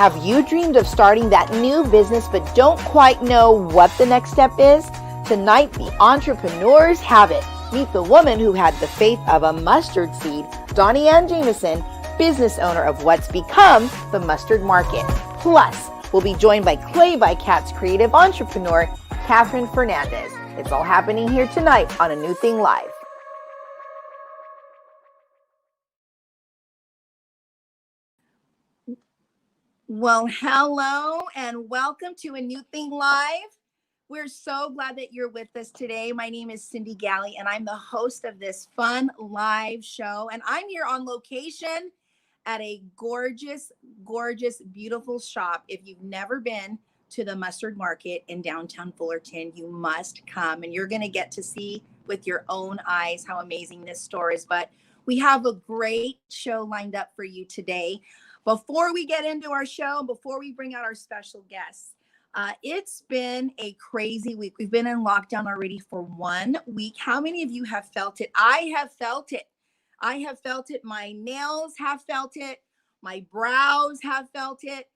Have you dreamed of starting that new business but don't quite know what the next step is? Tonight, the entrepreneurs have it. Meet the woman who had the faith of a mustard seed, Doneanne Jamieson, business owner of what's become the Mustard Market. Plus, we'll be joined by Clay by Cat's creative entrepreneur, Fernandez. It's all happening here tonight on A New Thing Live. Well, hello and welcome to A New Thing Live. We're so glad that you're with us today. My name is Cyndi Galley and I'm the host of this fun live show. And I'm here on location at a gorgeous, beautiful shop. If you've never been to the Mustard Market in downtown Fullerton, you must come and you're going to get to see with your own eyes how amazing this store is. But we have a great show lined up for you today. Before we get into our show, before we bring out our special guests, it's been a crazy week. We've been in lockdown already for 1 week. How many of you have felt it? I have felt it. I have felt it. My nails have felt it. My brows have felt it.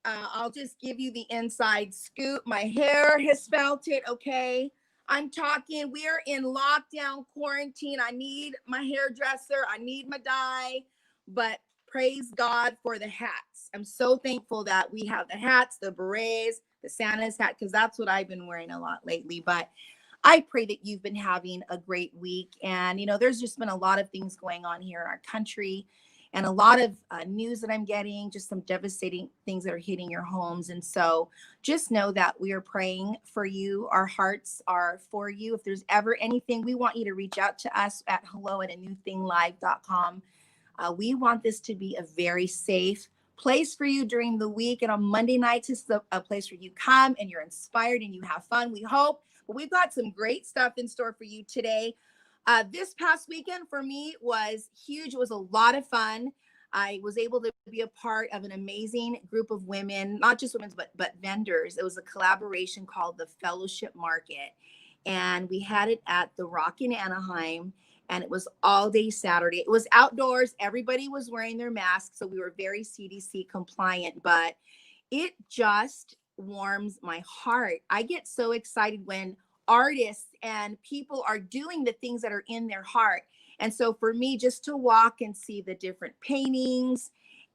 I'll just give you the inside scoop. My hair has felt it, okay? I'm talking, we're in lockdown quarantine. I need my hairdresser. I need my dye. But praise God for the hats. I'm so thankful that we have the hats, the berets, the Santa's hat, because that's what I've been wearing a lot lately. But I pray that you've been having a great week. And, you know, there's just been a lot of things going on here in our country and a lot of news that I'm getting, just some devastating things that are hitting your homes. And so just know that we are praying for you. Our hearts are for you. If there's ever anything, we want you to reach out to us at hello@anewthinglive.com. We want this to be a very safe place for you during the week. And on Monday nights, it's a place where you come and you're inspired and you have fun, we hope. But we've got some great stuff in store for you today. This past weekend for me was huge. It was a lot of fun. I was able to be a part of an amazing group of women, not just women, but vendors. It was a collaboration called the Fellowship Market. And we had it at the Rock in Anaheim. And it was all day Saturday. It was outdoors. Everybody was wearing their masks. So we were very CDC compliant, but it just warms my heart. I get so excited when artists and people are doing the things that are in their heart. And so for me, just to walk and see the different paintings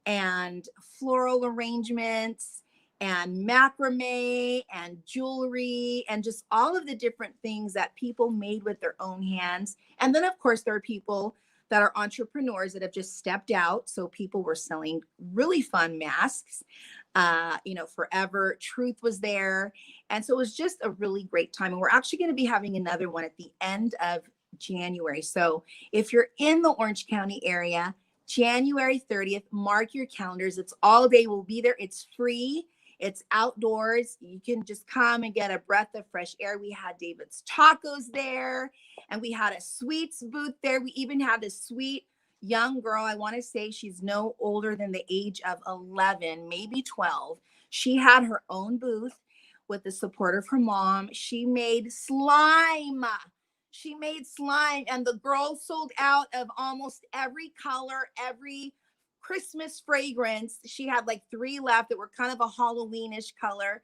and floral arrangements and macrame and jewelry and just all of the different things that people made with their own hands. And then, of course, there are people that are entrepreneurs that have just stepped out. So people were selling really fun masks. Forever Truth was there. And so it was just a really great time. And we're actually going to be having another one at the end of January. So if you're in the Orange County area, January 30th, mark your calendars. It's all day. We'll be there. It's free. It's outdoors. You can just come and get a breath of fresh air. We had David's Tacos there, and we had a sweets booth there. We even had a sweet young girl. I want to say she's no older than the age of 11, maybe 12. She had her own booth with the support of her mom. She made slime. And the girl sold out of almost every color, every Christmas fragrance. She had like 3 left that were kind of a Halloweenish color.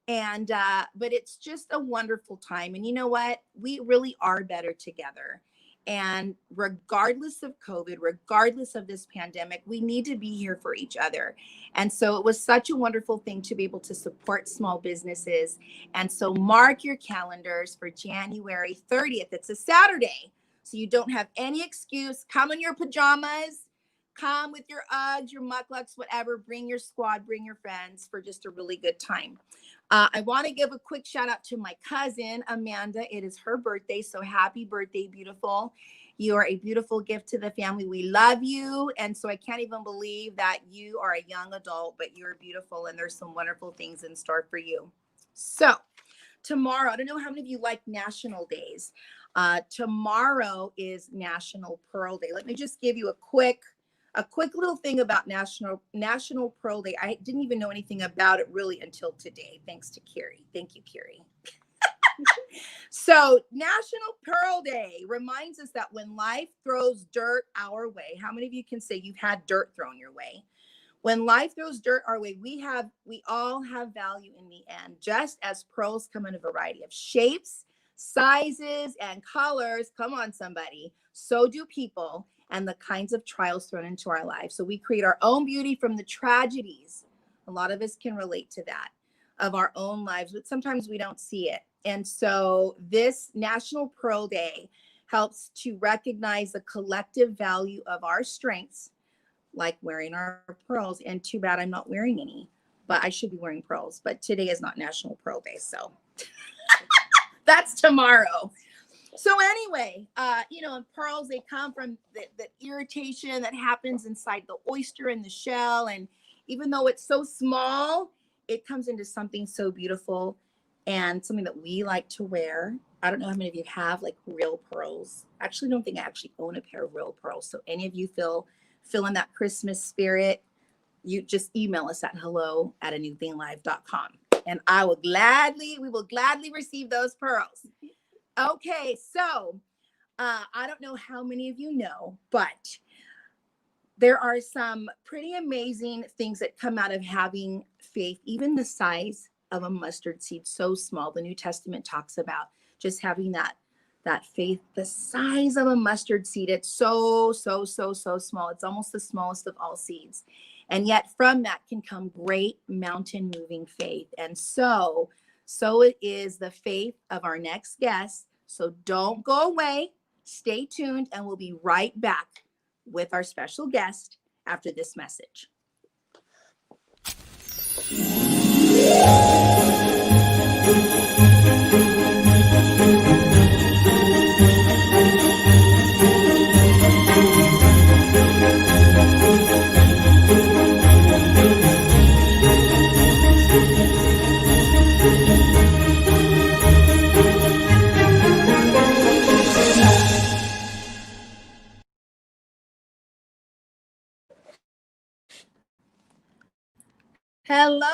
And but it's just a wonderful time. And you know what? We really are better together. And regardless of COVID, regardless of this pandemic, we need to be here for each other. And so it was such a wonderful thing to be able to support small businesses. And so mark your calendars for January 30th. It's a Saturday. So you don't have any excuse. Come in your pajamas. Come with your Uggs, your mucklucks, whatever. Bring your squad, bring your friends for just a really good time. I want to give a quick shout out to my cousin, Amanda. It is her birthday. So happy birthday, beautiful. You are a beautiful gift to the family. We love you. And so I can't even believe that you are a young adult, but you're beautiful. And there's some wonderful things in store for you. So tomorrow, I don't know how many of you like national days. Tomorrow is National Pearl Day. Let me just give you a quick little thing about National Pearl Day. I didn't even know anything about it really until today, thanks to Carrie. Thank you, Carrie. So National Pearl Day reminds us that when life throws dirt our way, how many of you can say you've had dirt thrown your way? When life throws dirt our way, we all have value in the end. Just as pearls come in a variety of shapes, sizes, and colors, come on, somebody, so do people and the kinds of trials thrown into our lives. So we create our own beauty from the tragedies. A lot of us can relate to that, of our own lives, but sometimes we don't see it. And so this National Pearl Day helps to recognize the collective value of our strengths, like wearing our pearls. And too bad I'm not wearing any, but I should be wearing pearls. But today is not National Pearl Day, so that's tomorrow. So anyway, and pearls, they come from the irritation that happens inside the oyster and the shell. And even though it's so small, it comes into something so beautiful and something that we like to wear. I don't know how many of you have like real pearls. I actually don't think I actually own a pair of real pearls. So any of you feel in that Christmas spirit, you just email us at hello@anewthinglive.com. And we will gladly receive those pearls. Okay, so I don't know how many of you know, but there are some pretty amazing things that come out of having faith, even the size of a mustard seed, so small. The New Testament talks about just having that faith, the size of a mustard seed. It's so small. It's almost the smallest of all seeds. And yet from that can come great mountain moving faith. And so it is the faith of our next guest. So don't go away. Stay tuned, and we'll be right back with our special guest after this message. Hello,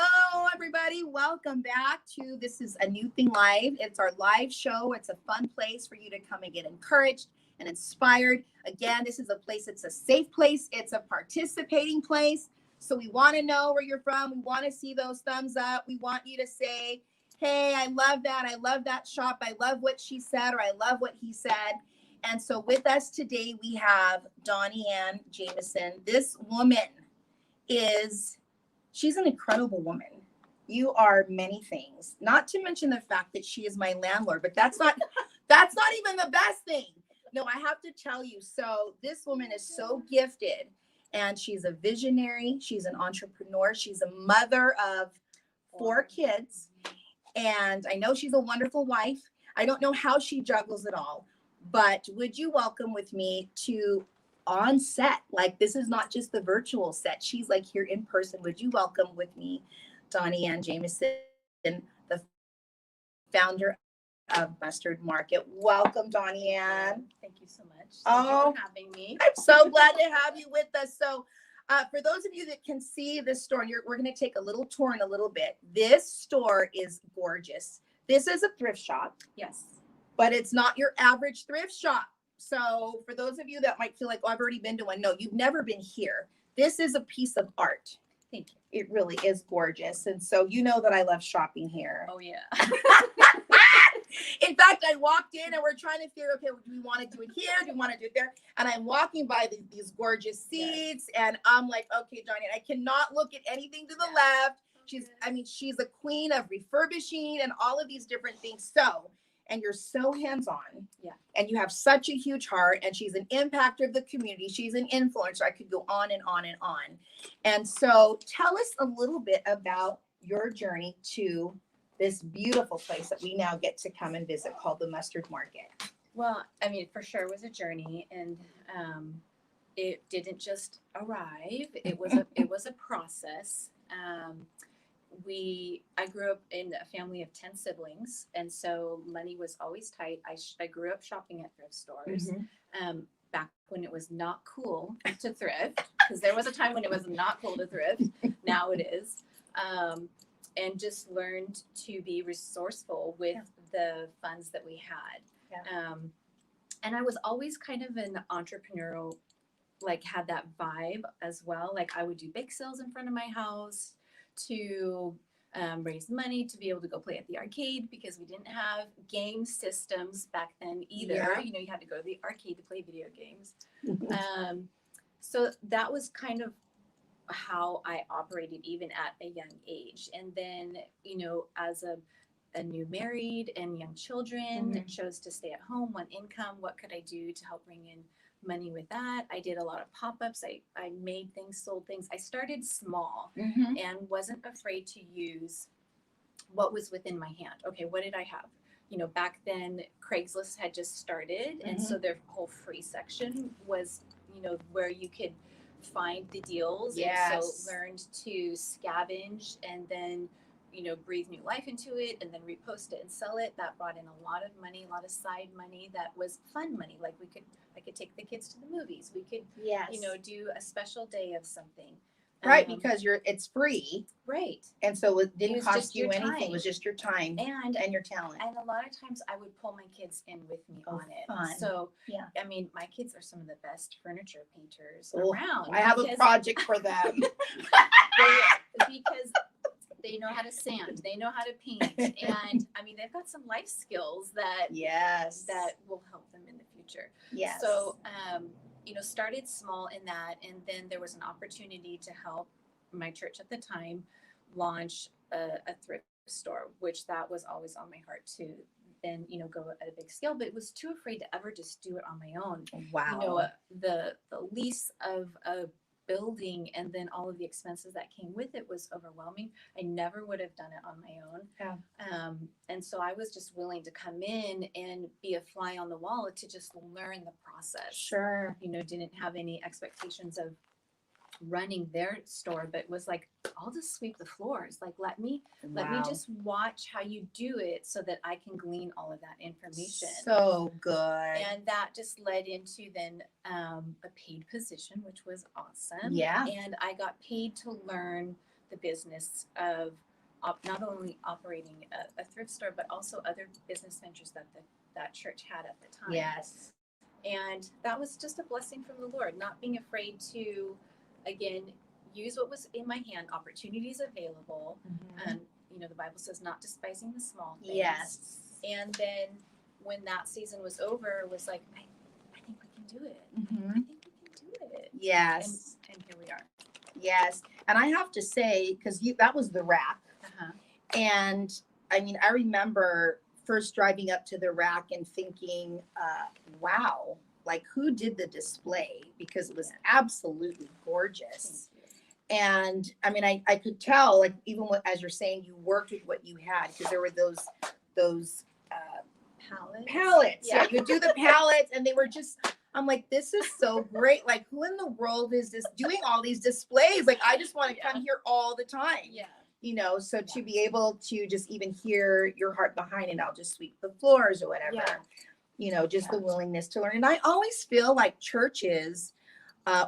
everybody. Welcome back to This is a New Thing Live. It's our live show. It's a fun place for you to come and get encouraged and inspired. Again, this is a place, it's a safe place. It's a participating place. So we want to know where you're from. We want to see those thumbs up. We want you to say, hey, I love that. I love that shop. I love what she said, or I love what he said. And so with us today, we have Doneanne Jamieson. This woman she's an incredible woman. You are many things, not to mention the fact that she is my landlord, but that's not even the best thing. No, I have to tell you. So this woman is so gifted, and she's a visionary. She's an entrepreneur. She's a mother of 4 kids. And I know she's a wonderful wife. I don't know how she juggles it all, but would you welcome with me to on set? Like, this is not just the virtual set. She's like here in person. Would you welcome with me Doneanne Jamieson, the founder of Mustard Market? Welcome, Doneanne. Thank you so much. Thank you for having me. I'm so glad to have you with us. So for those of you that can see this store, we're going to take a little tour in a little bit. This store is gorgeous. This is a thrift shop. Yes. But it's not your average thrift shop. So for those of you that might feel like, oh, I've already been to one. No, you've never been here. This is a piece of art. Thank you. It really is gorgeous. And so you know that I love shopping here. Oh, yeah. In fact, I walked in and we're trying to figure, okay, do we want to do it here? Do we want to do it there? And I'm walking by these gorgeous seats, and I'm like, okay, Johnny, I cannot look at anything to the left. She's a queen of refurbishing and all of these different things. So, and you're so hands-on. Yeah. And you have such a huge heart, and she's an impactor of the community. She's an influencer. I could go on and on and on. And so tell us a little bit about your journey to this beautiful place that we now get to come and visit, called the Mustard Market. Well, I mean, for sure it was a journey, and it didn't just arrive. It was a process. I grew up in a family of 10 siblings, and so money was always tight. I grew up shopping at thrift stores. Back when it was not cool to thrift, because there was a time when it was not cool to thrift. Now it is. And just learned to be resourceful with the funds that we had. And I was always kind of an entrepreneurial like had that vibe as well. Like I would do bake sales in front of my house to raise money to be able to go play at the arcade, because we didn't have game systems back then either. Yeah. You know, you had to go to the arcade to play video games. So that was kind of how I operated even at a young age. And then, you know, as a new married and young children, chose to stay at home, one income, what could I do to help bring in money with that? I did a lot of pop-ups. I made things, sold things. I started small and wasn't afraid to use what was within my hand. Okay, what did I have? You know, back then Craigslist had just started, and so their whole free section was, you know, where you could find the deals. Yes. And so learned to scavenge and then, you know, breathe new life into it and then repost it and sell it. That brought in a lot of money, a lot of side money that was fun money. Like I could take the kids to the movies. We could, you know, do a special day of something. Right, because it's free. Right. And so it didn't cost you anything. Time. It was just your time and your talent. And a lot of times I would pull my kids in with me on it. Fun. So, yeah. I mean, my kids are some of the best furniture painters around. I have a project for them. Because they know how to sand, they know how to paint. And I mean, they've got some life skills that will help them in the future. Yes. So, you know, started small in that, and then there was an opportunity to help my church at the time launch a thrift store, which that was always on my heart to then, you know, go at a big scale, but was too afraid to ever just do it on my own. Wow. You know, the lease of a building and then all of the expenses that came with it was overwhelming. I never would have done it on my own. Yeah. And so I was just willing to come in and be a fly on the wall to just learn the process. Sure. You know, didn't have any expectations of running their store, but was like, I'll just sweep the floors. Like, let me just watch how you do it so that I can glean all of that information. So good. And that just led into then a paid position, which was awesome. Yeah. And I got paid to learn the business of not only operating a thrift store, but also other business ventures that church had at the time. Yes. And that was just a blessing from the Lord, not being afraid to, again, use what was in my hand, opportunities available. You know, the Bible says not despising the small things. Yes. And then when that season was over, it was like, I think we can do it. I think we can do it. Yes. And here we are. Yes. And I have to say, because that was the rack. And I mean, I remember first driving up to the rack and thinking, wow, like who did the display? Because it was absolutely gorgeous. And I mean, I could tell, like, even as you're saying, you worked with what you had, because there were those pallets. Yeah, you do the pallets, and they were just, I'm like, this is so great. Like, who in the world is this doing all these displays? Like, I just want to come here all the time. Yeah. You know, so to be able to just even hear your heart behind it, I'll just sweep the floors or whatever. Yeah. You know, just the willingness to learn. And I always feel like churches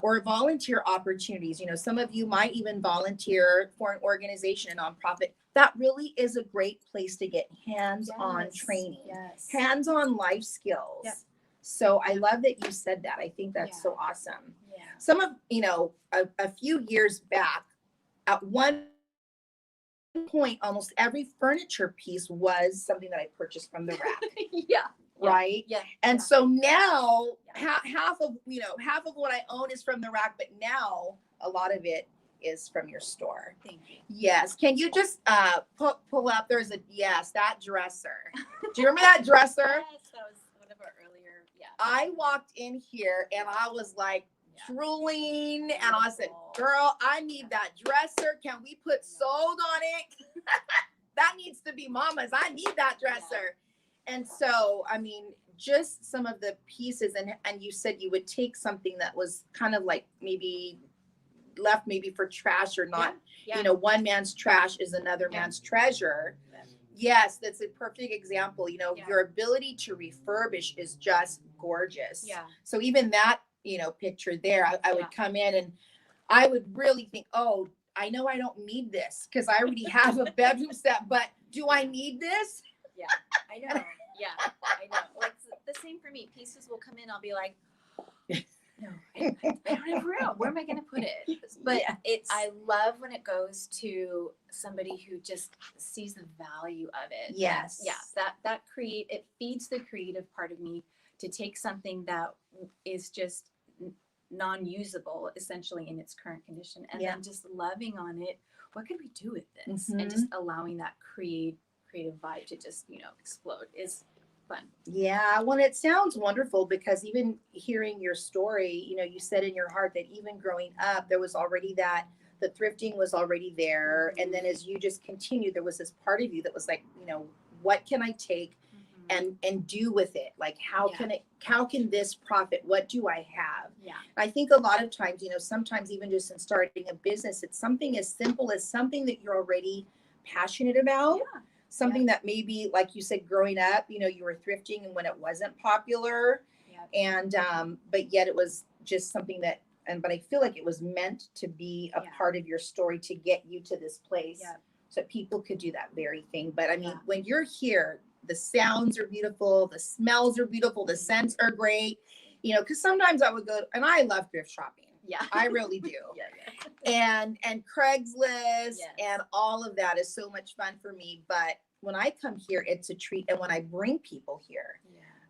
or volunteer opportunities, you know, some of you might even volunteer for an organization, a nonprofit. That really is a great place to get hands-on training, hands-on life skills. Yep. So I love that you said that. I think that's so awesome. Yeah. Some of, you know, a few years back, at one point, almost every furniture piece was something that I purchased from the rack. Right. Yeah. And so now half of what I own is from the rack, but now a lot of it is from your store. Thank you. Yes. Can you just pull up? There's that dresser. Do you remember that dresser? Yes, that was one of our earlier. Yeah. I walked in here and I was like drooling, and I said, girl, I need that dresser. Can we put sold on it? That needs to be mama's. I need that dresser. And so, I mean, just some of the pieces, and you said you would take something that was kind of like maybe left maybe for trash or not. You know, one man's trash is another man's treasure. Yes, that's a perfect example. You know, your ability to refurbish is just gorgeous. Yeah. So even that, you know, picture there, I would come in and I would really think, oh, I know I don't need this because I already have a bedroom set, but do I need this? Yeah, I know. Yeah, I know. Like the same for me. Pieces will come in. I'll be like, no, I don't have room. Where am I going to put it? But I love when it goes to somebody who just sees the value of it. Yes. It feeds the creative part of me to take something that is just non-usable essentially in its current condition, and then just loving on it. What could we do with this? And just allowing that creative vibe to just, explode is fun. Yeah, well, it sounds wonderful because even hearing your story, you said in your heart that even growing up, there was already the thrifting was already there. And then as you just continued, there was this part of you that was like, what can I take and do with it? Like, how can this profit? What do I have? Yeah. I think a lot of times, sometimes even just in starting a business, it's something as simple as something that you're already passionate about. Yeah. Something that maybe, like you said, growing up, you were thrifting and when it wasn't popular, and but yet it was just something but I feel like it was meant to be a part of your story to get you to this place, so people could do that very thing. But I mean, when you're here, the sounds are beautiful, the smells are beautiful, the scents are great, because sometimes I would go, and I love thrift shopping. Yeah, I really do. And Craigslist and all of that is so much fun for me. But when I come here, it's a treat. And when I bring people here,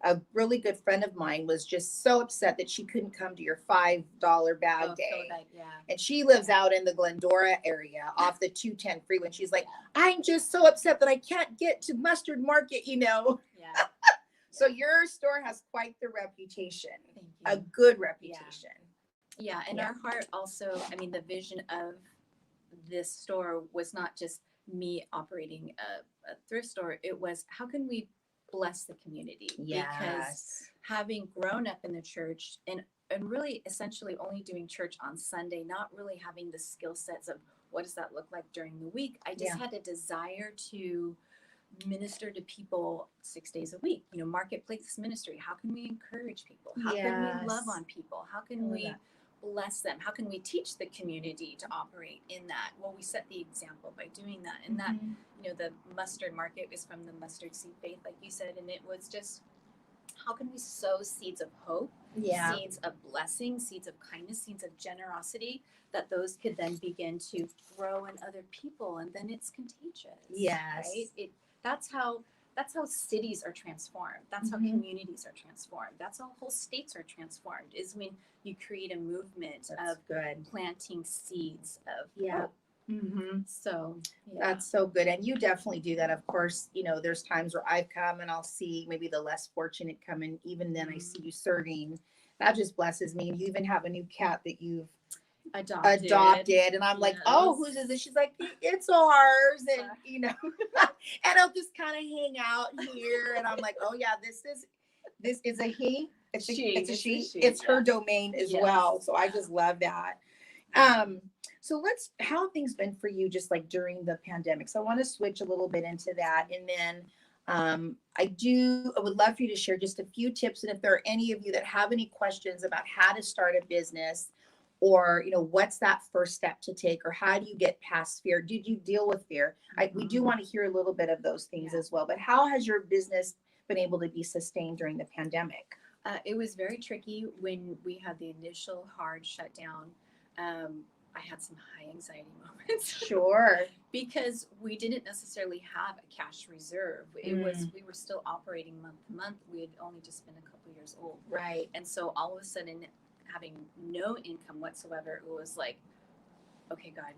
a really good friend of mine was just so upset that she couldn't come to your $5 bag day. And she lives out in the Glendora area off the 210 freeway. And she's like, I'm just so upset that I can't get to Mustard Market, So your store has quite the reputation, a good reputation. Yeah, and our heart also, I mean, the vision of this store was not just me operating a thrift store. It was, how can we bless the community? Because having grown up in the church and really essentially only doing church on Sunday, not really having the skill sets of what does that look like during the week, I just had a desire to minister to people 6 days a week. Marketplace ministry. How can we encourage people? How can we love on people? How can we bless them? How can we teach the community to operate in that? Well, we set the example by doing that. And that, the mustard market is from the mustard seed faith, like you said, and it was just, how can we sow seeds of hope, seeds of blessing, seeds of kindness, seeds of generosity, that those could then begin to grow in other people, and then it's contagious. Right? That's how cities are transformed. That's how communities are transformed. That's how whole states are transformed, is when you create a movement of planting seeds of hope. So that's so good. And you definitely do that. Of course, there's times where I've come and I'll see maybe the less fortunate come, and even then I see you serving. That just blesses me. And you even have a new cat that you've adopted, and I'm like, oh, whose is this? She's like, it's ours. And and I'll just kind of hang out here, and I'm like, oh yeah, this is a he. It's a she. It's her domain as well. So I just love that. So how have things been for you just like during the pandemic? So I want to switch a little bit into that, and then I would love for you to share just a few tips, and if there are any of you that have any questions about how to start a business, or what's that first step to take, or how do you get past fear? Did you deal with fear? We do want to hear a little bit of those things as well, but how has your business been able to be sustained during the pandemic? It was very tricky when we had the initial hard shutdown. I had some high anxiety moments. Sure. Because we didn't necessarily have a cash reserve. We were still operating month to month. We had only just been a couple years old. Right. And so all of a sudden, having no income whatsoever, it was like, okay, God,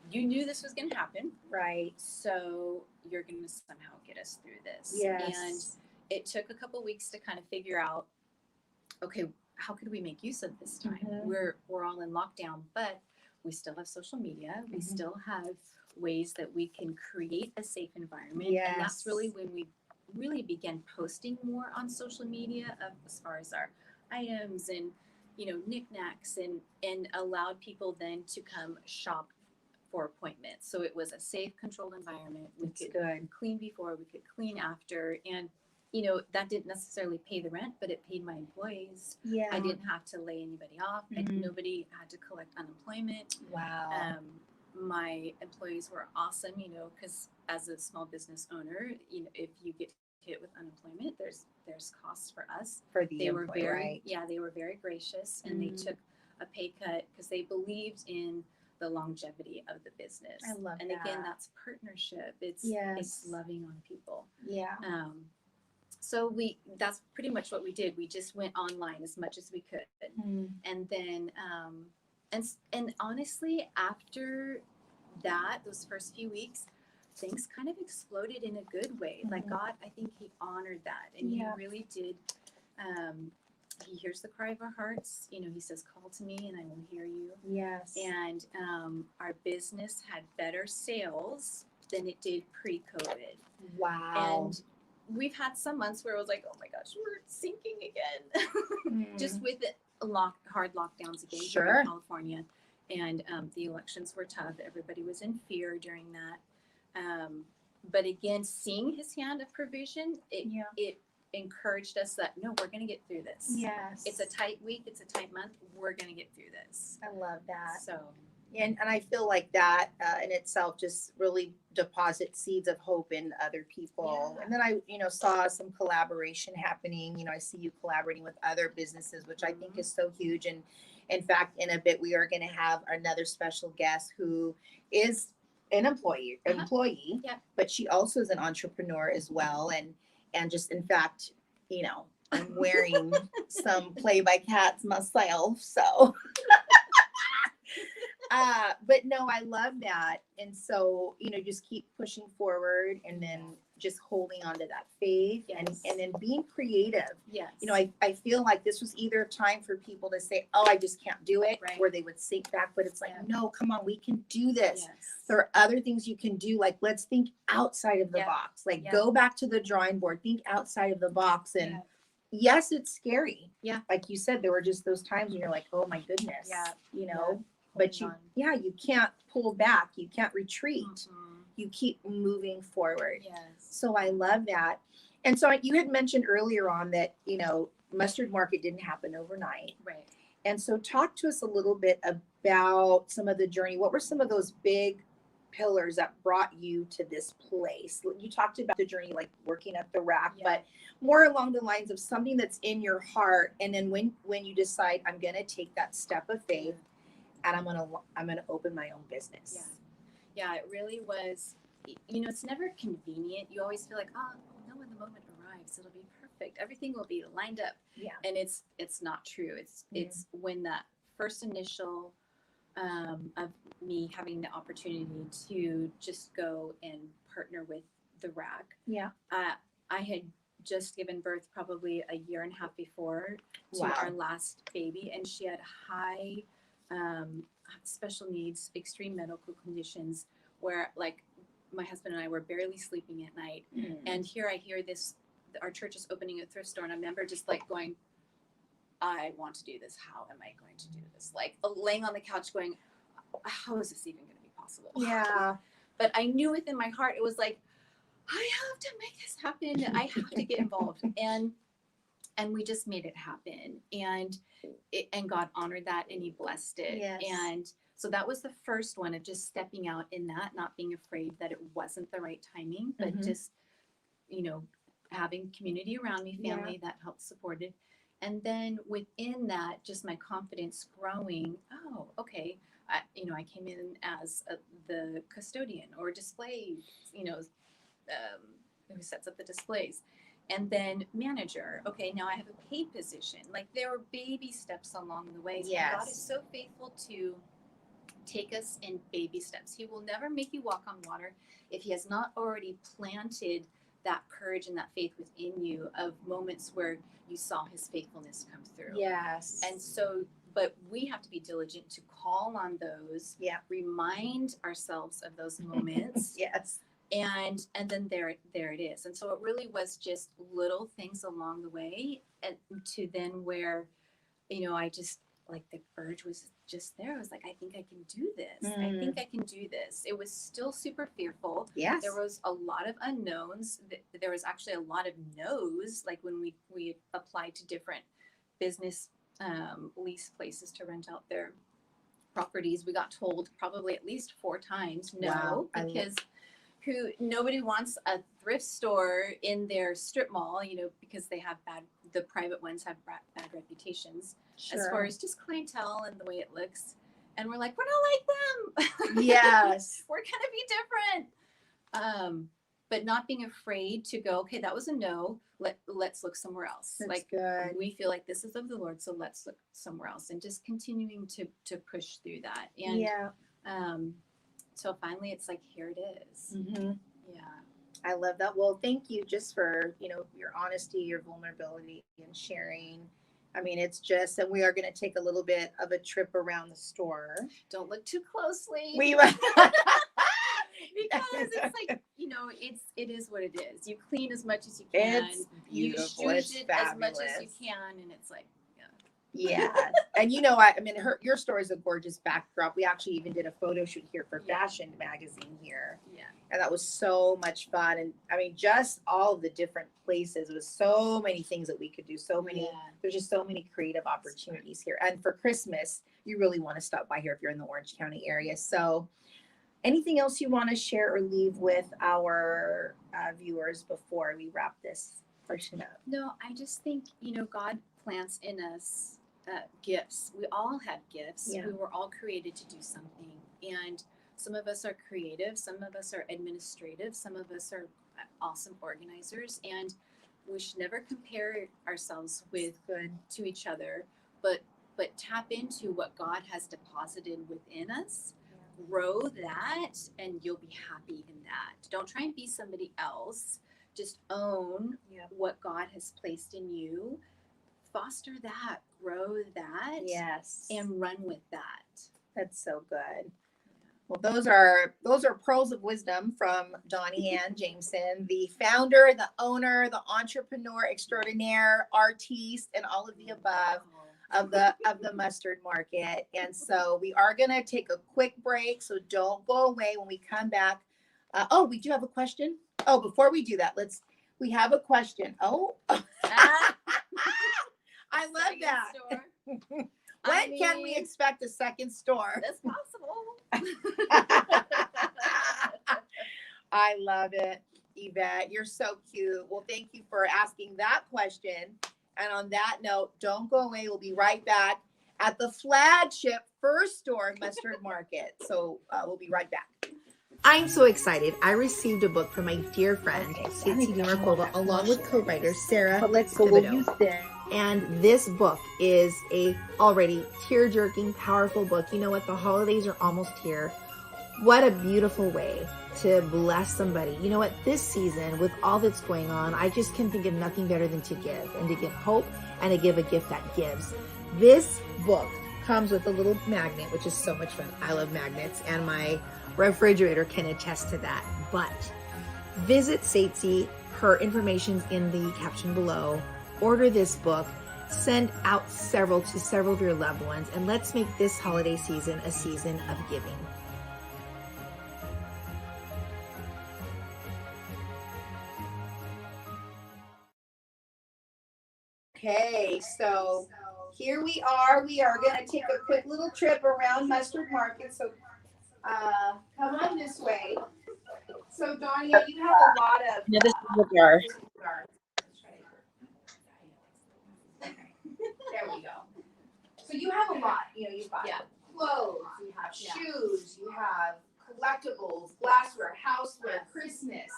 you knew this was going to happen. Right. So you're going to somehow get us through this. Yes. And it took a couple weeks to kind of figure out, okay, how could we make use of this time? We're all in lockdown, but we still have social media. We still have ways that we can create a safe environment. Yes. And that's really when we really began posting more on social media as far as our items and knickknacks, and allowed people then to come shop for appointments. So it was a safe, controlled environment. We could clean before, we could clean after, and that didn't necessarily pay the rent, but it paid my employees. Yeah. I didn't have to lay anybody off, and nobody had to collect unemployment. Wow. My employees were awesome, because as a small business owner, if you get hit with unemployment, there's costs for us. For the They were employee, very, right? yeah, they were very gracious, and they took a pay cut because they believed in the longevity of the business. I love and that. again, that's partnership. It's Yes. loving on people. Yeah. So that's pretty much what we did. We just went online as much as we could. And then and honestly, after that, those first few weeks, things kind of exploded in a good way. Like God, I think he honored that, and he really did. He hears the cry of our hearts. You know, he says, call to me and I will hear you. Yes. And our business had better sales than it did pre-COVID. Wow. And we've had some months where it was like, oh my gosh, we're sinking again. Just with the hard lockdowns again here in California. And the elections were tough. Everybody was in fear during that. But again, seeing his hand of provision, it encouraged us that, no, we're going to get through this. Yes. It's a tight week. It's a tight month. We're going to get through this. I love that. So. And I feel like that in itself just really deposits seeds of hope in other people. Yeah. And then I, saw some collaboration happening. I see you collaborating with other businesses, which I think is so huge. And in fact, in a bit, we are going to have another special guest who is an employee, but she also is an entrepreneur as well. And just, in fact, I'm wearing some Play by Cats myself. So. But no, I love that. And so, just keep pushing forward and then just holding on to that faith and then being creative. Yes. I feel like this was either a time for people to say, oh, I just can't do it, right. where they would sink back, but it's like, no, come on, we can do this. Yes. There are other things you can do. Like, let's think outside of the box, like go back to the drawing board, think outside of the box. And yes, it's scary. Yeah. Like you said, there were just those times when you're like, oh my goodness, but you can't pull back. You can't retreat. You keep moving forward. Yes. So I love that. And so you had mentioned earlier on that, Mustard Market didn't happen overnight. Right. And so talk to us a little bit about some of the journey. What were some of those big pillars that brought you to this place? You talked about the journey, like working at the rack, but more along the lines of something that's in your heart. And then when you decide, I'm going to take that step of faith, and I'm gonna open my own business. Yeah, it really was. It's never convenient. You always feel like, oh no, when the moment arrives, it'll be perfect. Everything will be lined up. Yeah. And it's not true. It's when that first initial of me having the opportunity to just go and partner with the rack. Yeah. I had just given birth probably a year and a half before to our last baby, and she had high special needs, extreme medical conditions, where like my husband and I were barely sleeping at night. And here I hear this, our church is opening a thrift store, and I remember just like going, I want to do this. How am I going to do this? Like laying on the couch going, how is this even going to be possible? Yeah. But I knew within my heart, it was like, I have to make this happen. I have to get involved. And we just made it happen. And God honored that, and he blessed it. Yes. And so that was the first one of just stepping out in that, not being afraid that it wasn't the right timing, but just, having community around me, family that helped support it. And then within that, just my confidence growing. Oh, okay. I came in as the custodian or display, who sets up the displays. And then manager. Okay, now I have a paid position. Like there were baby steps along the way. Yes. God is so faithful to take us in baby steps. He will never make you walk on water if he has not already planted that courage and that faith within you of moments where you saw his faithfulness come through. Yes. And so, but we have to be diligent to call on those, remind ourselves of those moments. Yes. And then there it is. And so it really was just little things along the way, and to then where, I just like the urge was just there. I was like, I think I can do this. I think I can do this. It was still super fearful. Yes. There was a lot of unknowns. There was actually a lot of no's. Like when we applied to different business lease places to rent out their properties, we got told probably at least 4 times no, because who nobody wants a thrift store in their strip mall, you know, because they have the private ones have bad reputations as far as just clientele and the way it looks. And we're like, we're not like them. Yes. We're going to be different. But not being afraid to go, okay, that was a no. Let's look somewhere else. That's like good. We feel like this is of the Lord, so let's look somewhere else, and just continuing to push through that. And so finally it's like, here it is. Mm-hmm. Yeah. I love that. Well, thank you just for, you know, your honesty, your vulnerability, and sharing. I mean, it's just, and we are going to take a little bit of a trip around the store. Don't look too closely. Because it's like, you know, it is what it is. You clean as much as you can. It's beautiful. You shush it as much as you can, and it's like, yeah. And you know, I mean, your store is a gorgeous backdrop. We actually even did a photo shoot here for Fashion Magazine here. Yeah. And that was so much fun. And I mean, just all the different places. It was so many things that we could do. So many, there's just so many creative opportunities here. And for Christmas, you really want to stop by here if you're in the Orange County area. So anything else you want to share or leave with our viewers before we wrap this portion up? No, I just think, you know, God plants in us gifts. We all have gifts. Yeah. We were all created to do something. And some of us are creative. Some of us are administrative. Some of us are awesome organizers. And we should never compare ourselves to each other, but tap into what God has deposited within us. Grow that, and you'll be happy in that. Don't try and be somebody else. Just own what God has placed in you. Foster that, grow that, and run with that. That's so good. Well, those are pearls of wisdom from Doneanne Jamieson, the founder, the owner, the entrepreneur extraordinaire, artiste, and all of the above of the mustard market. And so we are going to take a quick break, so don't go away. When we come back, we do have a question. Oh, before we do that, we have a question. I love that. When can we expect a second store? That's possible. I love it, Yvette. You're so cute. Well, thank you for asking that question. And on that note, don't go away. We'll be right back at the flagship first store Mustard Market. So we'll be right back. I'm so excited. I received a book from my dear friend, Cyndi Co, along with co-writer Sarah. Let's go. We'll use this. And this book is a already tear-jerking, powerful book. You know what? The holidays are almost here. What a beautiful way to bless somebody. You know what? This season, with all that's going on, I just can think of nothing better than to give, and to give hope, and to give a gift that gives. This book comes with a little magnet, which is so much fun. I love magnets, and my refrigerator can attest to that. But visit Cyndi. Her information's in the caption below. Order this book. Send out several of your loved ones, and let's make this holiday season a season of giving. Okay, so here we are. We are going to take a quick little trip around Mustard Market. So come on this way. So Doneanne, you have a lot of. No, this is the jar. There we go. So you have a lot. You know, you've got clothes, you have shoes, you have collectibles, glassware, houseware, Christmas.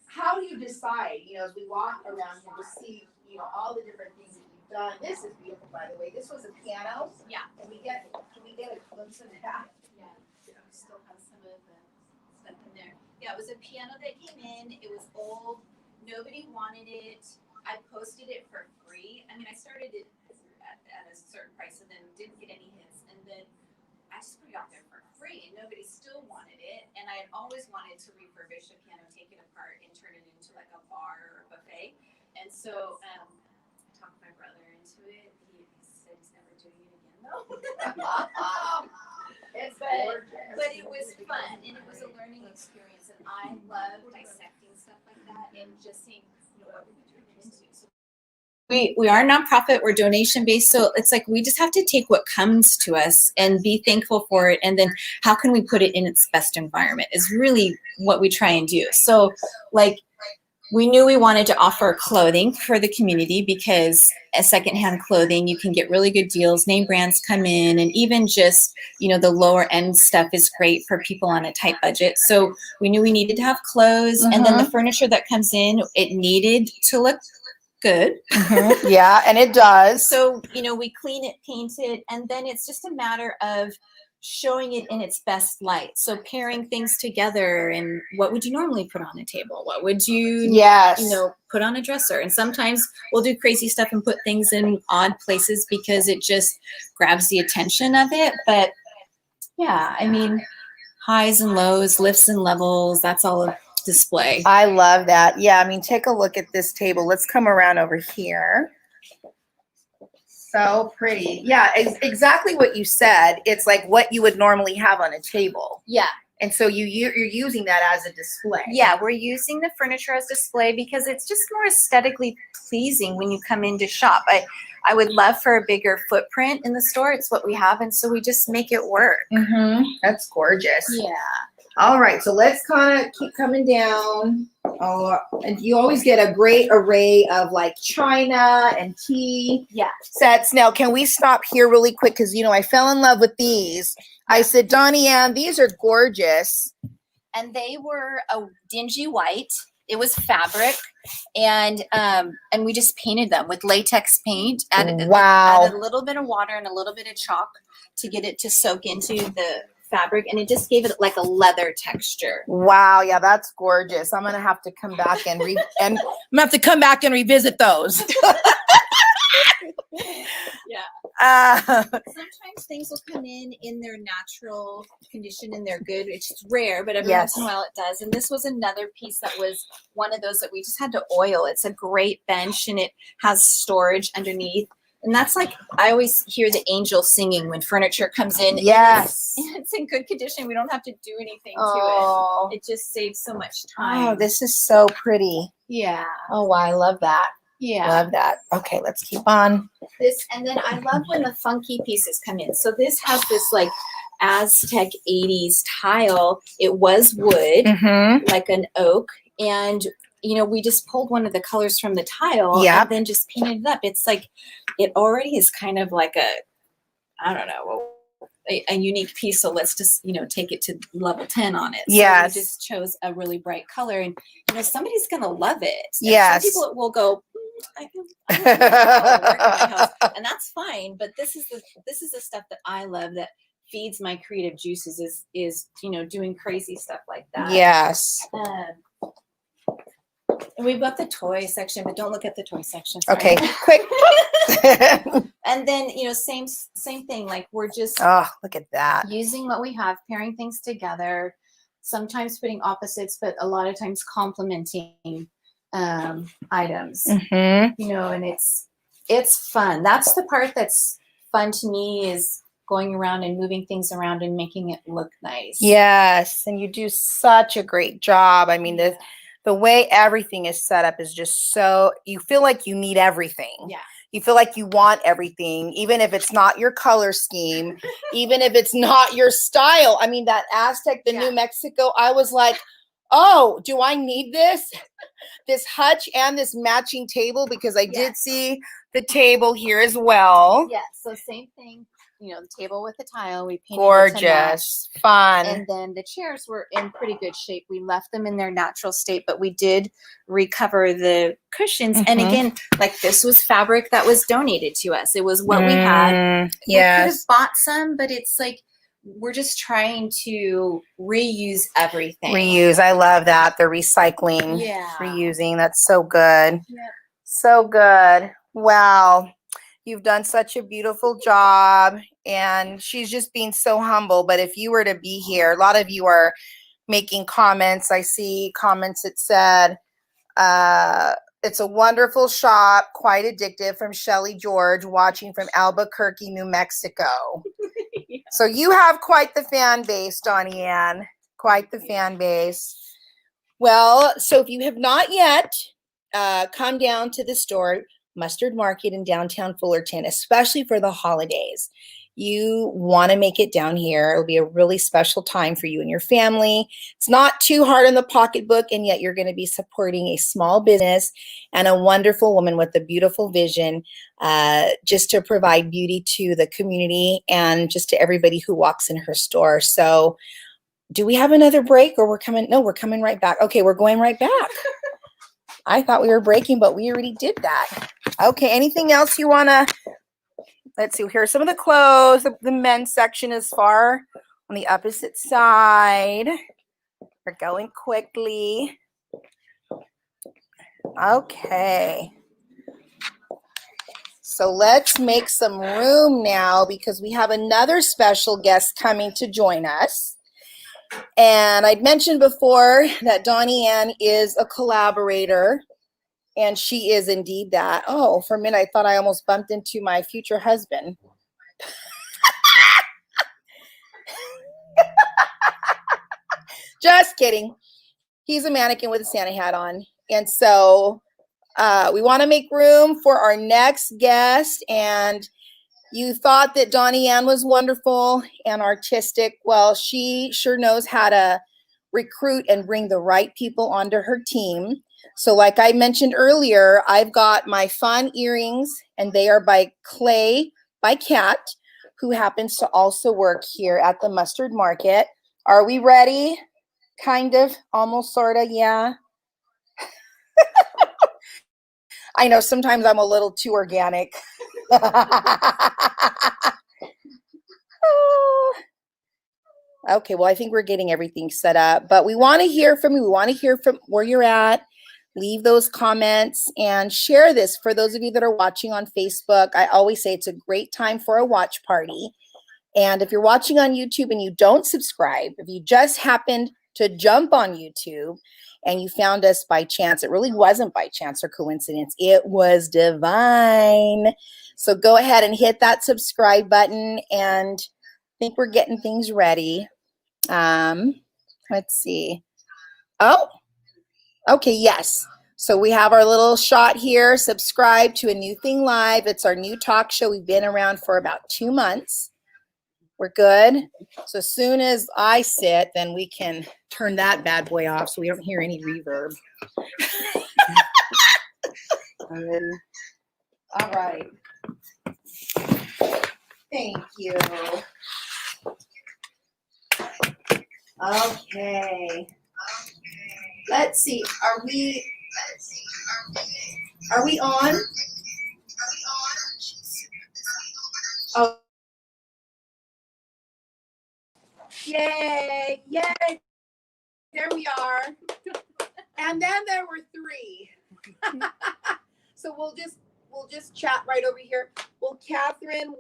How do you decide, you know, as we walk around here to see, you know, all the different things that you've done? This is beautiful, by the way. This was a piano. Yeah. Can we get a glimpse of that? Yeah. We still have some of the stuff in there. Yeah, it was a piano that came in. It was old. Nobody wanted it. I posted it for free. I mean, I started it at a certain price and then didn't get any hits. And then I just put it out there for free and nobody still wanted it. And I had always wanted to refurbish a piano, take it apart and turn it into like a bar or a buffet. And so I talked my brother into it. He said he's never doing it again though. But it was fun and it was a learning experience. And I love dissecting stuff like that and just seeing, you know, what we could turn it into. So we are a nonprofit, we're donation based, so it's like we just have to take what comes to us and be thankful for it, and then how can we put it in its best environment is really what we try and do. So like we knew we wanted to offer clothing for the community because as secondhand clothing, you can get really good deals. Name brands come in, and even just, you know, the lower end stuff is great for people on a tight budget. So we knew we needed to have clothes, and then the furniture that comes in, it needed to look good. Yeah, and it does. So, you know, we clean it, paint it, and then it's just a matter of showing it in its best light. So pairing things together, and what would you normally put on a table? What would you, you know, put on a dresser? And sometimes we'll do crazy stuff and put things in odd places because it just grabs the attention of it. But yeah, I mean, highs and lows, lifts and levels, that's all a display. I love that. Yeah, I mean, take a look at this table. Let's come around over here. So pretty. Yeah, exactly what you said. It's like what you would normally have on a table. Yeah. And so you're using that as a display. Yeah, we're using the furniture as display because it's just more aesthetically pleasing when you come in to shop. I would love for a bigger footprint in the store. It's what we have, and so we just make it work. That's gorgeous. Yeah. All right, so let's kind of keep coming down. Oh, and you always get a great array of like china and tea sets. Now, can we stop here really quick? Because, you know, I fell in love with these. I said, Doneanne, these are gorgeous. And they were a dingy white. It was fabric, and we just painted them with latex paint. Added a little bit of water and a little bit of chalk to get it to soak into the fabric, and it just gave it like a leather texture. Wow, yeah, that's gorgeous. I'm gonna have to come back and I'm gonna have to come back and revisit those. Sometimes things will come in their natural condition and they're good. It's rare, but every once in a while it does. And this was another piece that was one of those that we just had to oil. It's a great bench, and it has storage underneath. And that's like, I always hear the angel singing when furniture comes in. Yes. And it's in good condition. We don't have to do anything to it. It just saves so much time. Oh, this is so pretty. Yeah. Oh, wow, I love that. Yeah. Love that. Okay, let's keep on. This, and then I love when the funky pieces come in. So this has this like Aztec 80s tile. It was wood, like an oak. And you know, we just pulled one of the colors from the tile and then just painted it up. It's like, it already is kind of like I don't know, a unique piece. So let's just, you know, take it to level 10 on it. So we just chose a really bright color, and, you know, somebody's going to love it. Some people will go, I don't know how to work in my house. And that's fine. But this is the stuff that I love, that feeds my creative juices, is, you know, doing crazy stuff like that. Yes. And we've got the toy section, but don't look at the toy section. Sorry. Okay, quick. And then, you know, same thing. Like, we're just look at that. Using what we have, pairing things together, sometimes putting opposites, but a lot of times complementing items. You know, and it's fun. That's the part that's fun to me, is going around and moving things around and making it look nice. Yes, and you do such a great job. I mean, the way everything is set up is just so, you feel like you need everything. Yeah. You feel like you want everything, even if it's not your color scheme, even if it's not your style. I mean, that Aztec, the New Mexico, I was like, oh, do I need this hutch and this matching table? Because I did see the table here as well. Yeah, so same thing. You know, the table with the tile, we painted gorgeous, fun. And then the chairs were in pretty good shape. We left them in their natural state, but we did recover the cushions. And again, like, this was fabric that was donated to us. It was what we had. We could have bought some, but it's like, we're just trying to reuse everything. Reuse. I love that. The recycling. Yeah. Reusing. That's so good. Yep. So good. Wow. You've done such a beautiful job, and she's just being so humble. But if you were to be here, a lot of you are making comments. I see comments that said, it's a wonderful shop, quite addictive, from Shelly George, watching from Albuquerque, New Mexico. So you have quite the fan base, Doneanne, quite the fan base. Well, so if you have not yet come down to the store, Mustard Market in downtown Fullerton, especially for the holidays. You want to make it down here. It'll be a really special time for you and your family. It's not too hard on the pocketbook, and yet you're going to be supporting a small business and a wonderful woman with a beautiful vision, just to provide beauty to the community and just to everybody who walks in her store. So do we have another break, or we're coming? No, we're coming right back. Okay, we're going right back. I thought we were breaking, but we already did that. Okay, anything else you want to, let's see, here's some of the clothes. The men's section is far on the opposite side. We're going quickly. Okay. So let's make some room now because we have another special guest coming to join us. And I'd mentioned before that Doneanne is a collaborator, and she is indeed that. Oh, for a minute, I thought I almost bumped into my future husband. Just kidding. He's a mannequin with a Santa hat on. And so we want to make room for our next guest. And you thought that Doneanne was wonderful and artistic. Well, she sure knows how to recruit and bring the right people onto her team. So like I mentioned earlier, I've got my fun earrings, and they are by Clay by Kat, who happens to also work here at the Mustard Market. Are we ready? Kind of, almost, sort of, yeah. I know sometimes I'm a little too organic. Okay, well, I think we're getting everything set up, but we want to hear from you. We want to hear from where you're at. Leave those comments and share this for those of you that are watching on Facebook. I always say it's a great time for a watch party. And if you're watching on YouTube and you don't subscribe, if you just happened to jump on YouTube and you found us by chance, it really wasn't by chance or coincidence. It was divine. So go ahead and hit that subscribe button, and I think we're getting things ready. Let's see. Oh, okay, yes. So we have our little shot here. Subscribe to A New Thing Live. It's our new talk show. We've been around for about 2 months. We're good. So as soon as I sit, then we can turn that bad boy off so we don't hear any reverb. All right. Thank you. Okay. Let's see. Are we on? Oh. Yay. Yay. There we are. And then there were 3. So we'll just chat right over here. Well, Catherine,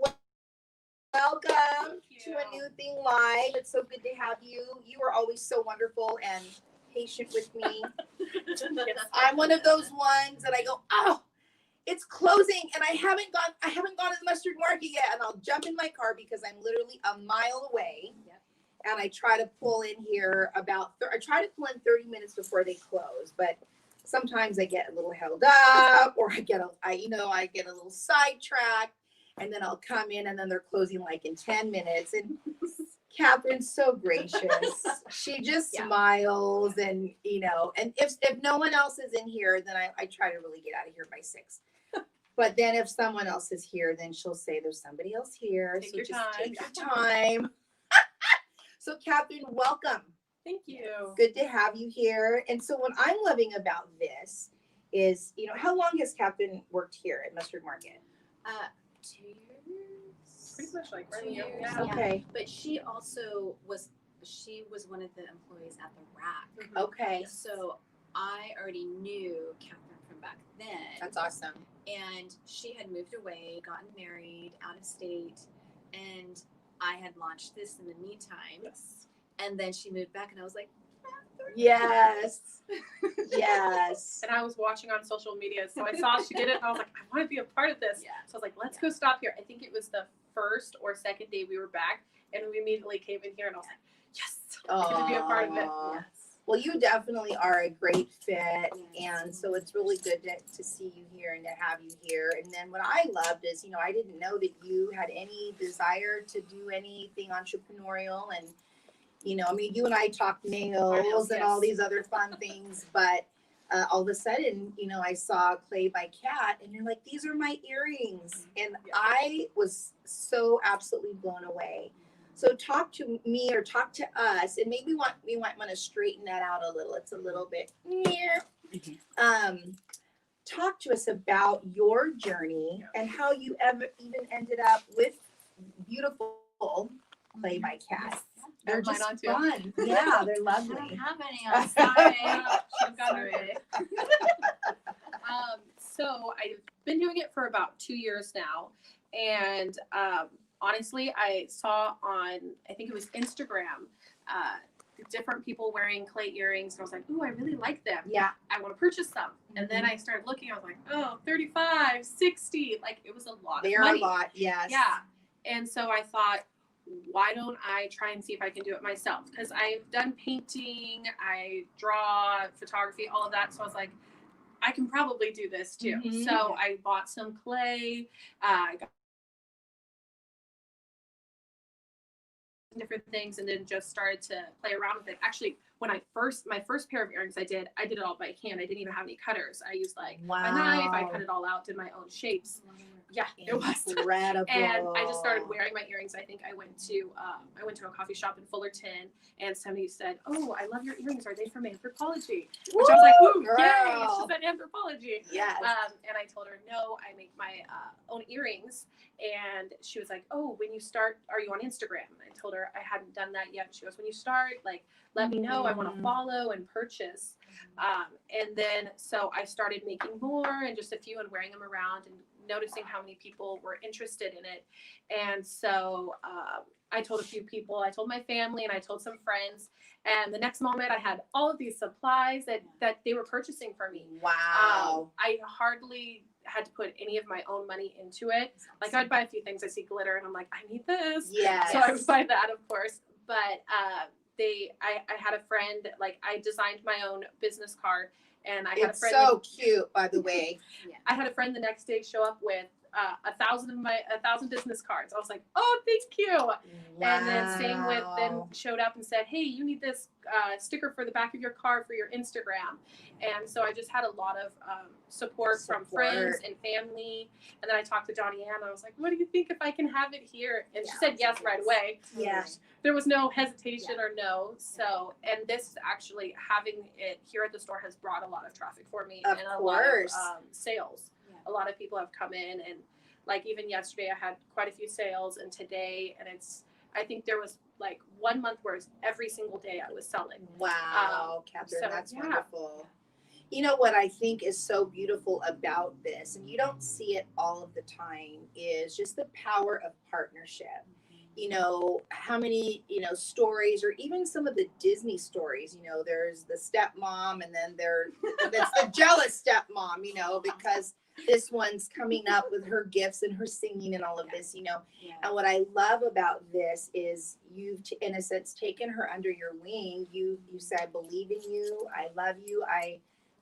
welcome to A New Thing Live. It's so good to have you. You are always so wonderful and patient with me. I'm one of those ones that I go, oh, it's closing, and I haven't gone to the Mustard Market yet, and I'll jump in my car because I'm literally a mile away. Yep. And I try to pull in here I try to pull in 30 minutes before they close, but sometimes I get a little held up, or I get a little sidetracked, and then I'll come in and then they're closing like in 10 minutes. And Catherine's so gracious. She just smiles, and and if no one else is in here, then I try to really get out of here by 6. But then if someone else is here, then she'll say there's somebody else here. Take so your just time. take your time. So Catherine, welcome. Thank you. Good to have you here. And so what I'm loving about this is, how long has Catherine worked here at Mustard Market? 2 years. Pretty much like 2 years. yeah. Okay. But she also was one of the employees at the rack. Okay. So I already knew Catherine from back then. That's awesome. And she had moved away, gotten married, out of state, and I had launched this in the meantime. Yes. And then she moved back, and I was like, Yes. Yes. And I was watching on social media, so I saw she did it, and I was like, I want to be a part of this. Yeah. So I was like, let's go stop here. I think it was the first or second day we were back, and we immediately came in here, and I was like, yes, I'm going to be a part of it. Aw. Yes. Well, you definitely are a great fit. And so it's really good to see you here and to have you here. And then what I loved is, I didn't know that you had any desire to do anything entrepreneurial. And, you and I talked nails and all these other fun things, but all of a sudden, I saw Clay by Cat and you're like, these are my earrings. And I was so absolutely blown away. So talk to me or talk to us, and maybe we might want to straighten that out a little. It's a little bit. Talk to us about your journey and how you ever even ended up with beautiful Play by Cat. They're just fun. Yeah, they're lovely. I don't have any. I'm sorry. She's got her Sorry. pick. So I've been doing it for about 2 years now. And honestly, I saw on, I think it was Instagram, different people wearing clay earrings. And I was like, ooh, I really like them. Yeah. I want to purchase some. And then I started looking, I was like, oh, 35, 60. Like, it was a lot of They're money. a lot, yes. Yeah. And so I thought, why don't I try and see if I can do it myself? Because I've done painting, I draw, photography, all of that. So I was like, I can probably do this too. Mhm. So I bought some clay, I got different things, and then just started to play around with it. Actually, when my first pair of earrings I did it all by hand. I didn't even have any cutters. I used like my knife, I cut it all out, did my own shapes. Yeah, it was incredible. And I just started wearing my earrings. I think I went to a coffee shop in Fullerton, and somebody said, "Oh, I love your earrings. Are they from anthropology?" Which I was like, "Ooh, yay!" She said anthropology. Yes. And I told her, "No, I make my own earrings." And she was like, "Oh, when you start, are you on Instagram?" And I told her I hadn't done that yet. She goes, "When you start, like, let me know. I want to follow and purchase." And then so I started making more and just a few and wearing them around and noticing how many people were interested in it. And so I told a few people, I told my family, and I told some friends. And the next moment I had all of these supplies that they were purchasing for me. Wow. I hardly had to put any of my own money into it. Like, I'd buy a few things. I see glitter and I'm like, I need this. Yes. So I would buy that, of course. But I had a friend, like, I designed my own business card, and I had a friend. It's so cute, by the way. I had a friend the next day show up with 1,000 business cards. I was like, oh, thank you. Wow. And then same with, then showed up and said, hey, you need this sticker for the back of your card for your Instagram. And so I just had a lot of support from friends and family. And then I talked to Doneanne, and I was like, what do you think if I can have it here? And she said yes right away. Yes. There was no hesitation or no. So, and this actually, having it here at the store has brought a lot of traffic for me Of and a course. lot of sales. A lot of people have come in, and like even yesterday I had quite a few sales, and today, and I think there was like 1 month where every single day I was selling. Wow, Catherine, so, that's wonderful. You know what I think is so beautiful about this, and you don't see it all of the time, is just the power of partnership. You know, how many, stories, or even some of the Disney stories, there's the stepmom, and then that's the jealous stepmom, because this one's coming up with her gifts and her singing and all of this, And what I love about this is you've, in a sense, taken her under your wing. You said, I believe in you. I love you. I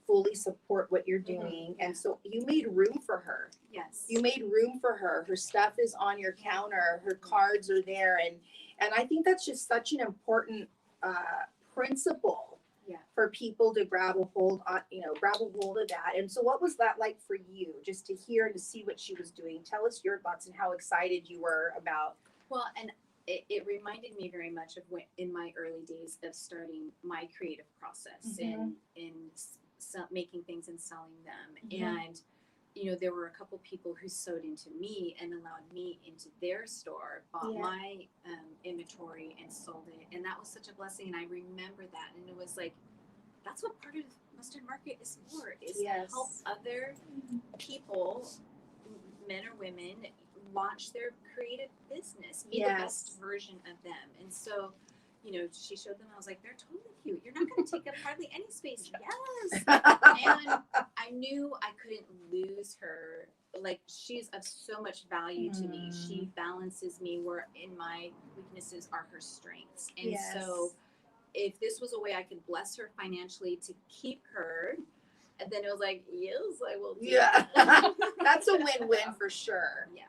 fully support what you're doing. And so you made room for her. Yes. You made room for her. Her stuff is on your counter. Her cards are there. And I think that's just such an important principle for people to grab a hold of that. And so what was that like for you, just to hear and to see what she was doing? Tell us your thoughts and how excited you were about. Well, and it reminded me very much of when, in my early days of starting my creative process in making things and selling them. And there were a couple people who sewed into me and allowed me into their store, bought my inventory and sold it. And that was such a blessing. And I remember that. And it was like, that's what part of Mustard Market is for, is to help other people, men or women, launch their creative business, be the best version of them. And so, she showed them, I was like, they're totally cute. You're not going to take up hardly any space. Yes. And I knew I couldn't lose her. Like, she's of so much value to me. She balances me where in my weaknesses are her strengths. And so if this was a way I could bless her financially to keep her, and then it was like, yes, I will do Yeah. that. That's a win-win for sure. Yeah.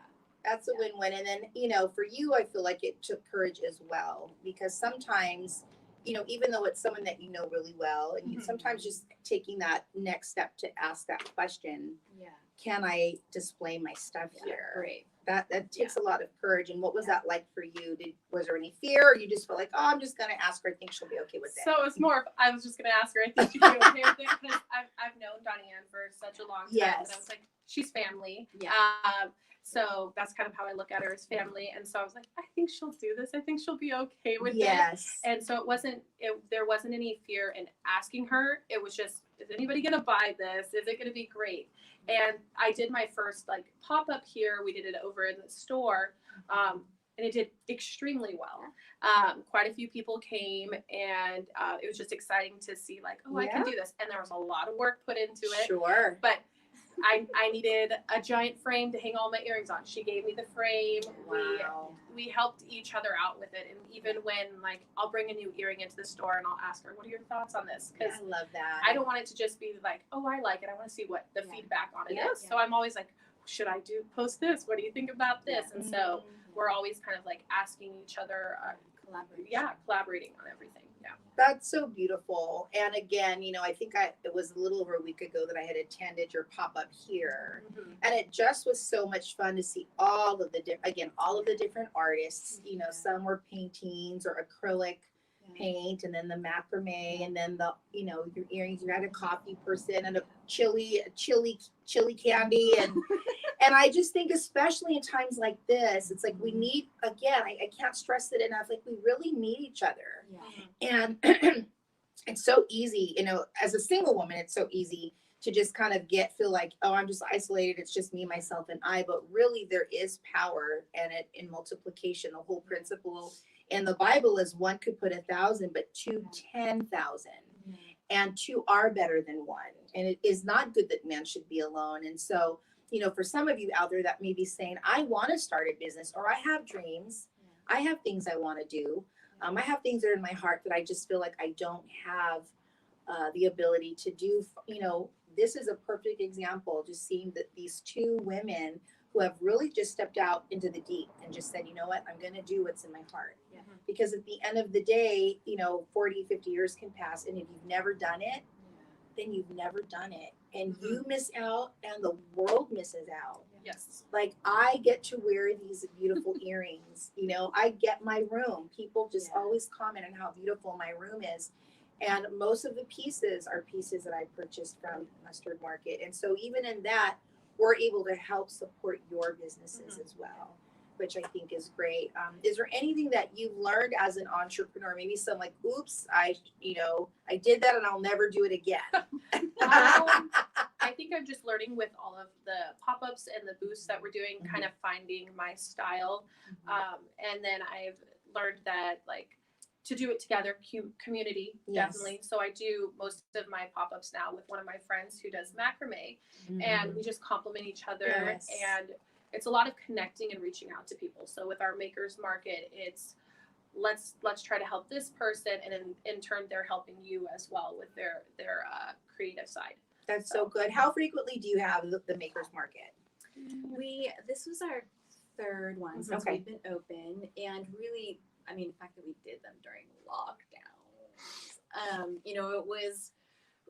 That's a win-win. And then, you know, for you, I feel like it took courage as well, because sometimes, you know, even though it's someone that you know really well, and you sometimes just taking that next step to ask that question, Yeah. can I display my stuff here? Great. That takes a lot of courage. And what was that like for you? Was there any fear, or you just felt like, oh, I'm just gonna ask her, I think she'll be okay with it? So it's more of, I was just going to ask her, I think she'd be okay with it, because I've known Doneanne for such a long time. Yes. And I was like, she's family. Yeah. So that's kind of how I look at her, as family. And so I was like, I think she'll do this. I think she'll be okay with it. Yes. And so there wasn't any fear in asking her. It was just, is anybody going to buy this? Is it going to be great? And I did my first like pop-up here. We did it over in the store. And it did extremely well. Quite a few people came, and it was just exciting to see like, oh, I can do this. And there was a lot of work put into it. Sure. But I needed a giant frame to hang all my earrings on. She gave me the frame. Wow. We helped each other out with it. And even when like I'll bring a new earring into the store and I'll ask her, what are your thoughts on this? Because I love that. I don't want it to just be like, oh, I like it. I want to see what the feedback on it is. Yeah. So I'm always like, should I post this? What do you think about this? And so we're always kind of like asking each other, collaborating on everything. Yeah. That's so beautiful. And again, you know, I think it was a little over a week ago that I had attended your pop-up here. And it just was so much fun to see all of the different artists. You know, some were paintings or acrylic paint, and then the macrame, and then the, you know, your earrings. You had a coffee person and a chili candy, and I just think, especially in times like this, it's like we need, again, I can't stress it enough, like we really need each other. And it's so easy, you know, as a single woman, it's so easy to just kind of feel like, oh, I'm just isolated. It's just me, myself, and I. But really, there is power in multiplication. The whole principle in the Bible is 1 could put 1,000, but 2 10,000. And 2 are better than 1. And it is not good that man should be alone. And so, you know, for some of you out there that may be saying, I want to start a business, or I have dreams, I have things I want to do. I have things that are in my heart that I just feel like I don't have the ability to do. You know, this is a perfect example, just seeing that these 2 women who have really just stepped out into the deep and just said, you know what, I'm going to do what's in my heart. Because at the end of the day, you know, 40, 50 years can pass. And if you've never done it, then you've never done it. And you miss out, and the world misses out. Yes. Like, I get to wear these beautiful earrings. You know, I get my room. People just always comment on how beautiful my room is. And most of the pieces are pieces that I purchased from Mustard Market. And so even in that, we're able to help support your businesses as well, which I think is great. Is there anything that you've learned as an entrepreneur? Maybe some like, oops, I did that and I'll never do it again. I think I'm just learning with all of the pop-ups and the booths that we're doing, kind of finding my style. And then I've learned that like to do it together, community, definitely. So I do most of my pop-ups now with one of my friends who does macrame, and we just complement each other. And it's a lot of connecting and reaching out to people. So with our makers market, it's let's try to help this person, and in turn they're helping you as well with their creative side. That's so good. How frequently do you have the makers market? This was our 3rd one since we've been open, and really, I mean, the fact that we did them during lockdown, you know,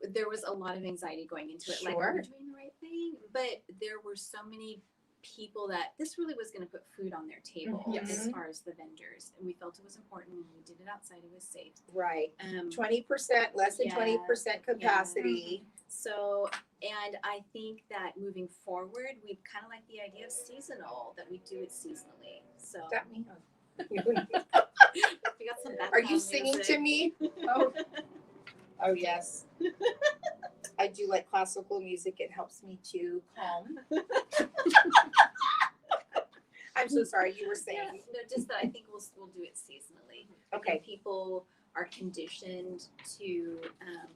there was a lot of anxiety going into it. Like, are we doing the right thing? But there were so many people that this really was going to put food on their table as far as the vendors, and we felt it was important. When we did it outside, it was safe. Right. 20%, less than 20% capacity. So, and I think that moving forward, we kind of like the idea of seasonal, that we do it seasonally. So That me? we got some Are you singing music. to me? Oh yes. I do like classical music. It helps me to calm. I'm so sorry. You were saying. No, just that I think we'll do it seasonally. Okay. And people are conditioned to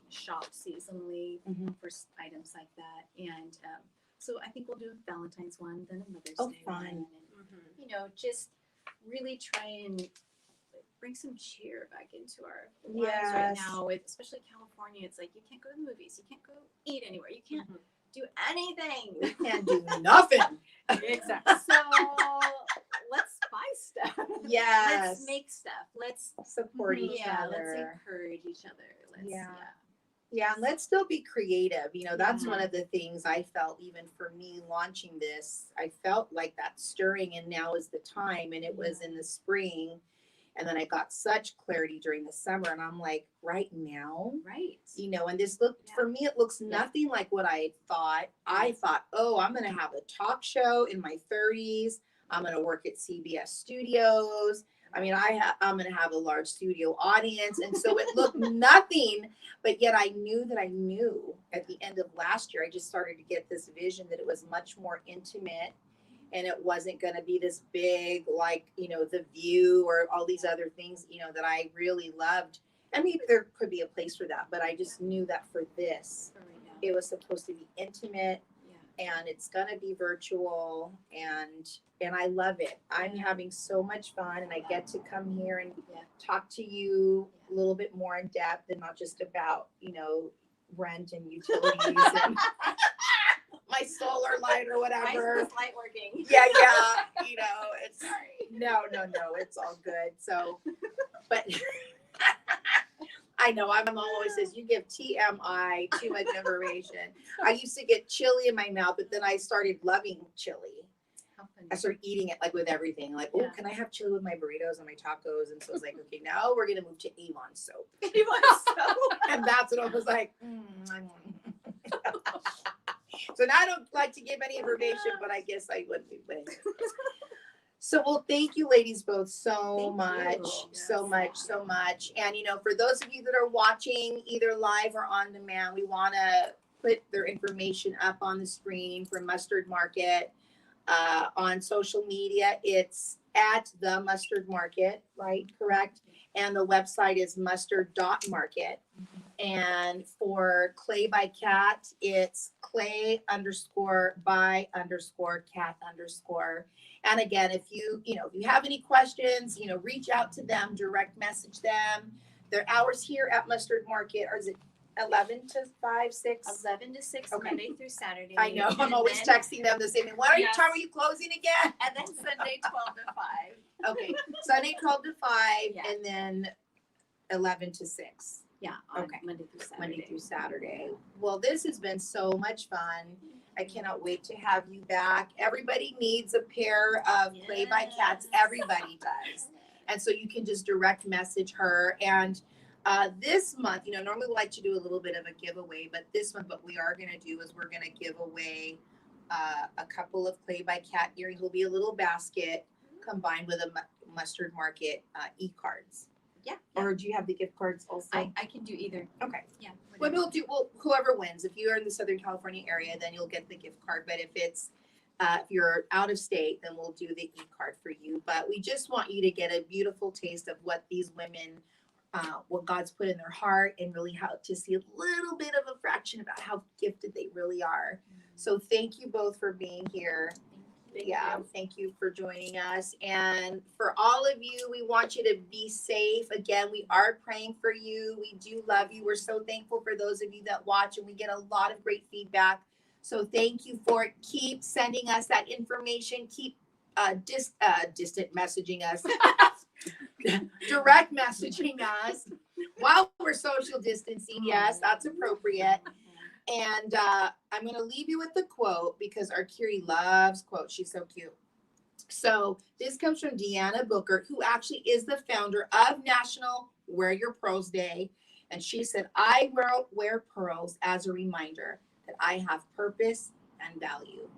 shop seasonally for items like that, and so I think we'll do a Valentine's one, then a Mother's Day one, and you know, just really try and bring some cheer back into our lives right now. With especially California, it's like you can't go to the movies, you can't go eat anywhere, you can't do anything. You can't do nothing. Exactly. So let's buy stuff. Yes. Let's make stuff. Let's Support each other. Let's encourage each other. Let's Yeah, and let's still be creative. You know, that's Yeah. one of the things I felt, even for me launching this, I felt like that stirring, and now is the time. And it was in the spring. And then I got such clarity during the summer, and I'm like, right now, Right. you know, and this looked, for me, it looks nothing like what I thought. I thought, oh, I'm going to have a talk show in my 30s. I'm going to work at CBS Studios. I mean, I'm going to have a large studio audience. And so it looked nothing, but yet I knew that I knew at the end of last year, I just started to get this vision that it was much more intimate, and it wasn't going to be this big, like, you know, The View or all these other things, you know, that I really loved. And maybe there could be a place for that, but I just knew that for this, it was supposed to be intimate, and it's going to be virtual, and I love it. I'm having so much fun, and I get to come here and talk to you a little bit more in depth, and not just about, you know, rent and utilities and my solar light or whatever. Why is this light working? Yeah, you know, it's no, it's all good. So, but I know my mom always says, you give TMI, too much information. I used to get chili in my mouth, but then I started loving chili. I started eating it like with everything. Like, oh, can I have chili with my burritos and my tacos? And so I was like, okay, now we're gonna move to Avon soap. Avon soap. And that's what I was like. So now I don't like to give any information, but I guess I would be. So, well, thank you, ladies, both so much. And, you know, for those of you that are watching either live or on demand, we want to put their information up on the screen for Mustard Market. On social media, it's at the Mustard Market, right? Correct. And the website is mustard.market. And for Clay by Cat, it's Clay_by_cat_. And again, if you have any questions, you know, reach out to them, direct message them. Their hours here at Mustard Market are, is it 11 to 5, 6? 11 to 6, Monday through Saturday. I know. I'm always texting them the same thing. What time are you closing again? And then Sunday 12 to 5. Okay. Sunday 12 to 5, and then 11 to 6. Yeah. Okay. Monday through Saturday. Monday through Saturday. Well, this has been so much fun. I cannot wait to have you back. Everybody needs a pair of Play by Cats. Everybody does. And so you can just direct message her. And this month, you know, normally we like to do a little bit of a giveaway, but this month what we are going to do is we're going to give away a couple of Play by Cat earrings. Will be a little basket combined with a Mustard Market e-cards. Yeah. Or do you have the gift cards also? I can do either. Okay. Yeah. Well, whoever wins. If you are in the Southern California area, then you'll get the gift card. But if you're out of state, then we'll do the e-card for you. But we just want you to get a beautiful taste of what these women, what God's put in their heart, and really how to see a little bit of a fraction about how gifted they really are. So thank you both for being here. Thank you for joining us. And for all of you, we want you to be safe. Again, we are praying for you. We do love you. We're so thankful for those of you that watch, and we get a lot of great feedback. So thank you for it. Keep sending us that information. Keep distant messaging us, direct messaging us while we're social distancing. Yes, that's appropriate. And I'm going to leave you with the quote because our Curie loves quotes. She's so cute. So this comes from Deanna Booker, who actually is the founder of National Wear Your Pearls Day. And she said, I wear pearls as a reminder that I have purpose and value.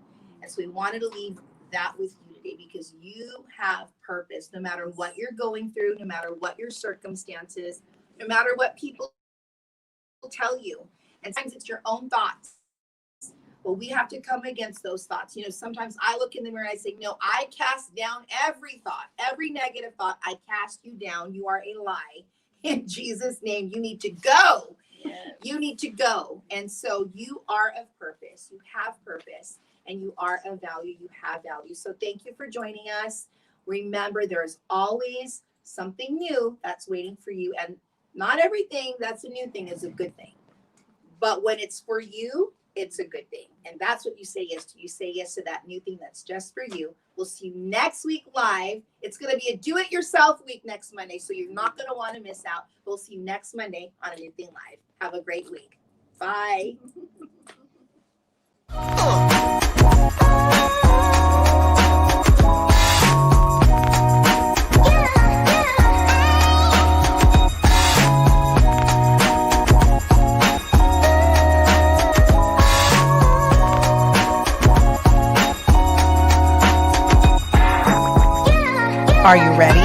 And so we wanted to leave that with you today because you have purpose no matter what you're going through, no matter what your circumstances, no matter what people tell you. And sometimes it's your own thoughts. Well, we have to come against those thoughts. You know, sometimes I look in the mirror and I say, no, I cast down every thought, every negative thought. I cast you down. You are a lie. In Jesus' name, you need to go. Yes. You need to go. And so you are of purpose. You have purpose. And you are of value. You have value. So thank you for joining us. Remember, there's always something new that's waiting for you. And not everything that's a new thing is a good thing. But when it's for you, it's a good thing. And that's what you say yes to. You say yes to that new thing that's just for you. We'll see you next week live. It's going to be a do-it-yourself week next Monday, so you're not going to want to miss out. We'll see you next Monday on A New Thing Live. Have a great week. Bye. Are you ready?